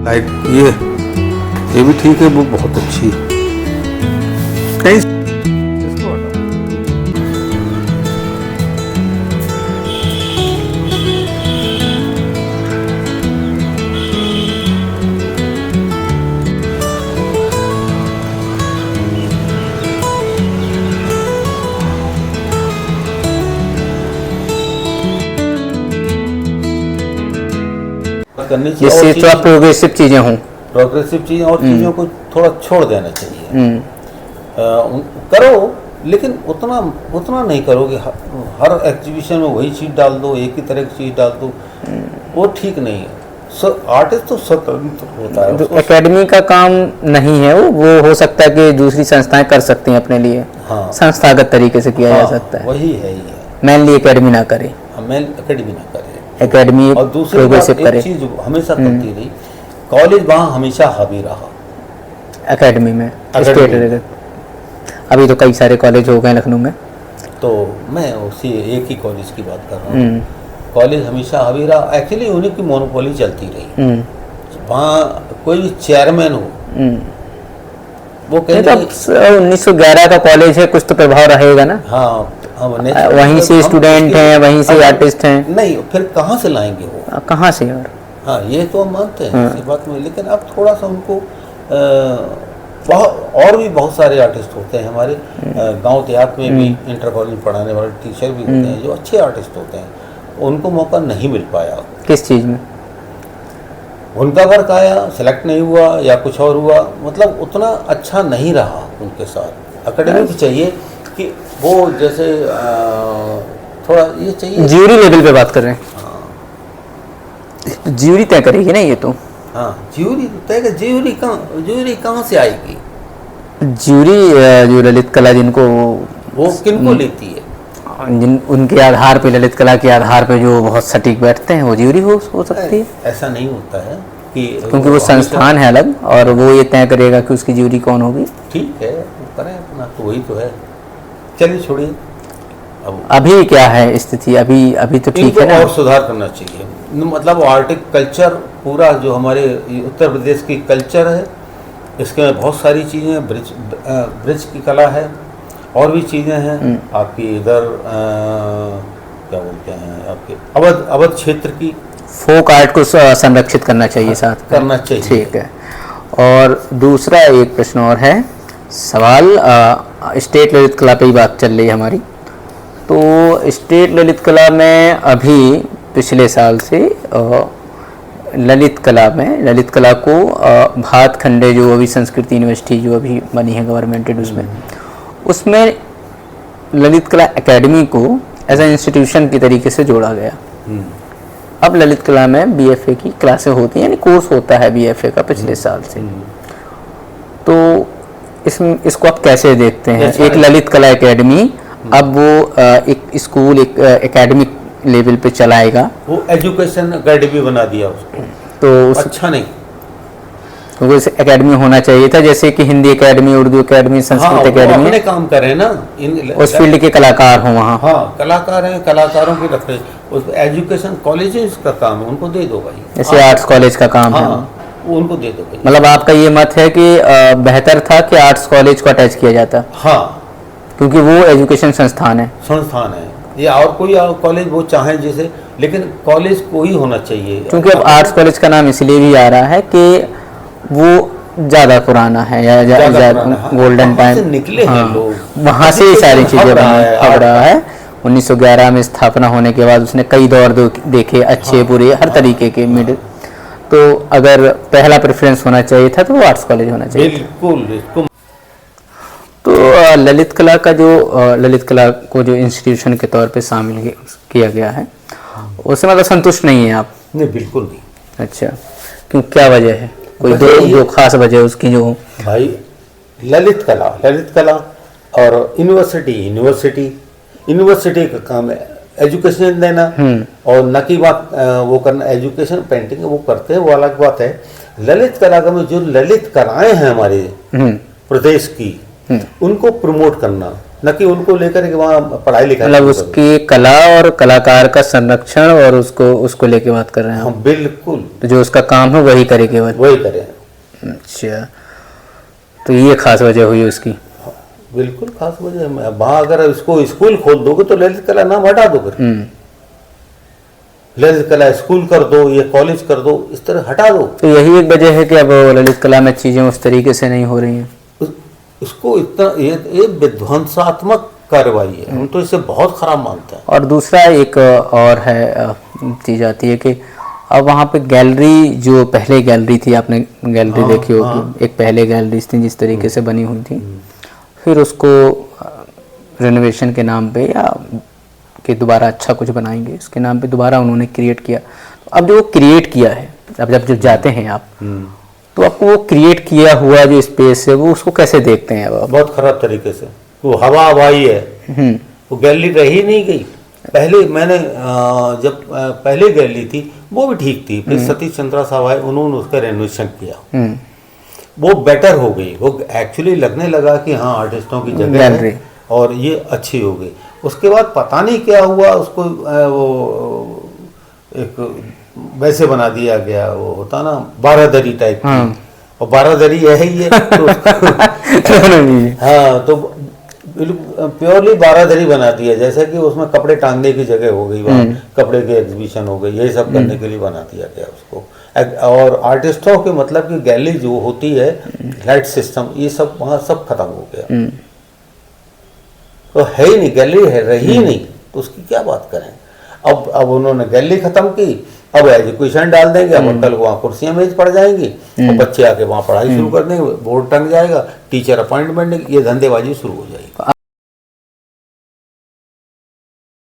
Like ये भी ठीक है, वो बहुत अच्छी है। कहीं इसको हटाओ। करनी चाहिए, जिससे थोड़ा प्रोग्रेसिव चीजें हों। प्रोग्रेसिव चीजें और चीजों को थोड़ा छोड़ देना चाहिए। करो, लेकिन उतना नहीं करो कि हर एग्जीबिशन में वही चीज डाल दो, एक ही तरह की चीज डाल दो, वो ठीक नहीं है। आर्टिस्ट तो स्वतंत्र होता है। तो एकेडमी का काम नहीं है वो हो सकता है कि दूसरी संस्थाएं कर सकती हैं अपने लिए। हाँ, संस्थागत तरीके से किया जा सकता है। वही है, ही है। मेनली एकेडमी ना करे, मेन एकेडमी ना करे, एकेडमी और दूसरी बात एक चीज हमेशा करती रही, कॉलेज वहाँ हमेशा हावी रहा एकेडमी में, स्टेट। अभी तो कई सारे कॉलेज हो गए लखनऊ में, तो मैं उसी एक ही कॉलेज की बात कर रहा हूँ। कॉलेज हमेशा हावी रहा, एक्चुअली उन्हीं की मोनोपोली चलती रही। वहाँ कोई भी चेयरमैन हो, वो कहते 1911 का कॉलेज है, कुछ तो प्रभाव रहेगा ना। हाँ, वहीं से स्टूडेंट हैं, वहीं से आर्टिस्ट हैं। नहीं, फिर कहाँ से लाएंगे वो, कहाँ से यार। हाँ, ये तो हम मानते हैं इसी बात में, लेकिन अब थोड़ा सा उनको और भी बहुत सारे आर्टिस्ट होते हैं हमारे गांव देहात में भी, इंटर कॉलेज पढ़ाने वाले टीचर भी होते हैं जो अच्छे आर्टिस्ट होते हैं, उनको मौका नहीं मिल पाया। किस चीज़ में? उनका वर्क आया, सेलेक्ट नहीं हुआ या कुछ और हुआ, मतलब उतना अच्छा नहीं रहा उनके साथ। एकेडमी भी चाहिए कि वो जैसे थोड़ा ये चाहिए। ज्यूरी लेवल पे बात कर रहे हैं। तो ज्यूरी तय करेगी ना ये तो। हाँ, ज्यूरी तय कर, ज्यूरी कहाँ से आएगी? ज्यूरी जो ललित कला जिनको वो किनको लेती है, जिन उनके आधार पे, ललित कला के आधार पे जो बहुत सटीक बैठते हैं, वो ज्यूरी हो सकती है। ऐसा नहीं होता है कि, क्योंकि वो संस्थान है अलग, और वो ये तय करेगा कि उसकी ज्यूरी कौन होगी। ठीक है, करें अपना, तो वही तो है। चलिए छोड़िए। अभी क्या है स्थिति? अभी तो ठीक है ना। और सुधार करना चाहिए, मतलब आर्टिक कल्चर पूरा जो हमारे उत्तर प्रदेश की कल्चर है, इसके में बहुत सारी चीज़ें हैं। ब्रिज की कला है, और भी चीज़ें हैं आपकी इधर क्या बोलते हैं, आपके अवध क्षेत्र की फोक आर्ट को संरक्षित करना चाहिए, साथ करना चाहिए। ठीक है। और दूसरा एक प्रश्न और है, सवाल स्टेट ललित कला पे ही बात चल रही है हमारी। तो स्टेट ललित कला में अभी पिछले साल से ललित कला को भातखंडे जो अभी संस्कृति यूनिवर्सिटी जो अभी बनी है गवर्नमेंटेड, उसमें ललित कला एकेडमी को एज ए इंस्टीट्यूशन की तरीके से जोड़ा गया। अब ललित कला में बीएफए की क्लासें होती हैं, यानी कोर्स होता है बीएफए का पिछले साल से। तो इसको आप कैसे देखते हैं? एक ललित कला एकेडमी अब वो एक स्कूल, एक एकेडमिक लेवल पे चलाएगा, वो एजुकेशन एकेडमी बना दिया उसको, तो अच्छा नहीं। तो वैसे एकेडमी होना चाहिए था, जैसे कि Hindi academy, Urdu academy, Sanskrit academy. अपने काम करें ना, उस फील्ड के कलाकार हो वहाँ। हाँ, कलाकार हैं, कलाकारों की रखे। उस एजुकेशन कॉलेजेस का काम है, उनको दे दो भाई। जैसे आर्ट्स कॉलेज का काम है, वो उनको दे दो भाई। मतलब आपका ये मत है कि बेहतर था कि आर्ट्स कॉलेज को अटैच किया जाता? हाँ, क्योंकि वो एजुकेशन संस्थान है, या और कोई कॉलेज वो चाहे जैसे, लेकिन कॉलेज को ही होना चाहिए। क्योंकि अब आर्ट्स कॉलेज का नाम इसलिए भी आ रहा है कि वो ज़्यादा पुराना है, या गोल्डन टाइम निकले हैं लोग, वहाँ से ही सारी चीज़ें अब रहा है। 1911 में स्थापना होने के बाद उसने कई दौर देखे, अच्छे बुरे हर तरीके के मिड। तो अगर पहला प्रेफरेंस होना चाहिए था तो वो आर्ट्स कॉलेज होना चाहिए। बिल्कुल। तो ललित कला को जो इंस्टीट्यूशन के तौर पे शामिल किया गया है, उससे मतलब संतुष्ट नहीं है आप? नहीं, बिल्कुल नहीं। अच्छा, क्यों, क्या वजह है? कोई दो खास वजह उसकी जो भाई, ललित कला और यूनिवर्सिटी का काम है एजुकेशन देना, और न की बात वो करना, एजुकेशन पेंटिंग वो करते हैं, वो अलग बात है। ललित कला में जो ललित कलाएं हैं हमारे प्रदेश की, उनको प्रमोट करना, न कि उनको लेकर के वहाँ पढ़ाई लिखाई मतलब करो। उसकी कला और कलाकार का संरक्षण और उसको लेके बात कर रहे हैं हाँ हम। बिल्कुल, तो जो उसका काम है वही करे केवल। वही करें। अच्छा, तो ये खास वजह हुई उसकी। बिल्कुल खास वजह है। वहाँ अगर इसको स्कूल खोल दोगे तो ललित कला नाम हटा दो, फिर ललित कला स्कूल कर दो, ये कॉलेज कर दो, इस तरह हटा दो। तो यही एक वजह है कि अब ललित कला में चीज़ें उस तरीके से नहीं हो रही हैं। इसको इतना ये विध्वंसात्मक कार्रवाई है, हम तो इसे बहुत खराब मानते हैं। और दूसरा एक और है चीज़ आती है कि अब वहाँ पे गैलरी, जो पहले गैलरी थी, आपने गैलरी देखी होगी, एक पहले गैलरी थी जिस तरीके से बनी हुई थी, फिर उसको रेनोवेशन के नाम पे या कि दोबारा अच्छा कुछ बनाएंगे इसके नाम पे दोबारा उन्होंने क्रिएट किया। अब जो वो क्रिएट किया है, अब जब जाते हैं आप, तो आपको वो क्रिएट किया हुआ जो स्पेस है वो उसको कैसे देखते हैं? अब बहुत खराब तरीके से। वो हवा हवाई है, वो गैलरी रही नहीं गई। पहले मैंने जब पहले गैलरी थी वो भी ठीक थी, फिर सतीश चंद्रा साहब आए, उन्होंने उसका रेनोवेशन किया, वो बेटर हो गई। वो एक्चुअली लगने लगा कि हाँ आर्टिस्टों की जगह है और ये अच्छी हो गई। उसके बाद पता नहीं क्या हुआ, उसको वो एक वैसे बना दिया गया, वो होता ना बारादरी टाइप की, और बारादरी यही है तो हाँ, तो प्योरली बारादरी बना दिया, जैसे कि उसमें कपड़े टांगने की जगह हो गई, वहाँ कपड़े की एग्जीबिशन हो गई, यही सब करने के लिए बना दिया गया उसको। और आर्टिस्टों के मतलब कि गैलरी जो होती है, लाइट सिस्टम, ये सब वहाँ सब खत्म हो गया। तो है ही नहीं, गैलरी है रही ही नहीं, तो उसकी क्या बात करें। अब उन्होंने गैलरी खत्म की, अब एजुकेशन डाल देंगे, अब कल वहाँ कुर्सियाँ मेज पड़ जाएंगी और बच्चे आके वहाँ पढ़ाई शुरू कर देंगे, बोर्ड टंग जाएगा, टीचर अपॉइंटमेंट, ये धंधेबाजी शुरू हो जाएगी।